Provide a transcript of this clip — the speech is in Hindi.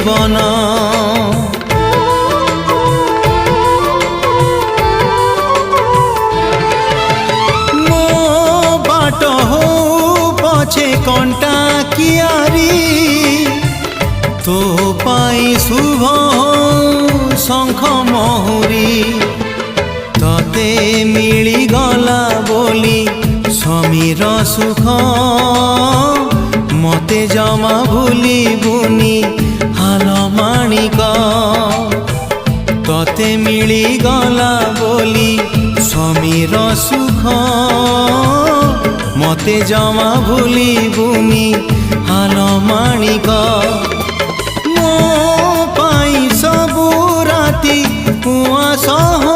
जीवन मो बाट हो पछे कंटा कियारी तो पाई शुभ शंख महुरी तते मिली गला बोली समीर सुख मते जमा भूली बुनी हाल माणिक तते मिली गला बोली समीर सुख मते जमा भूली बुनी हाल माणिक मो पाई सबु राती कुआ सह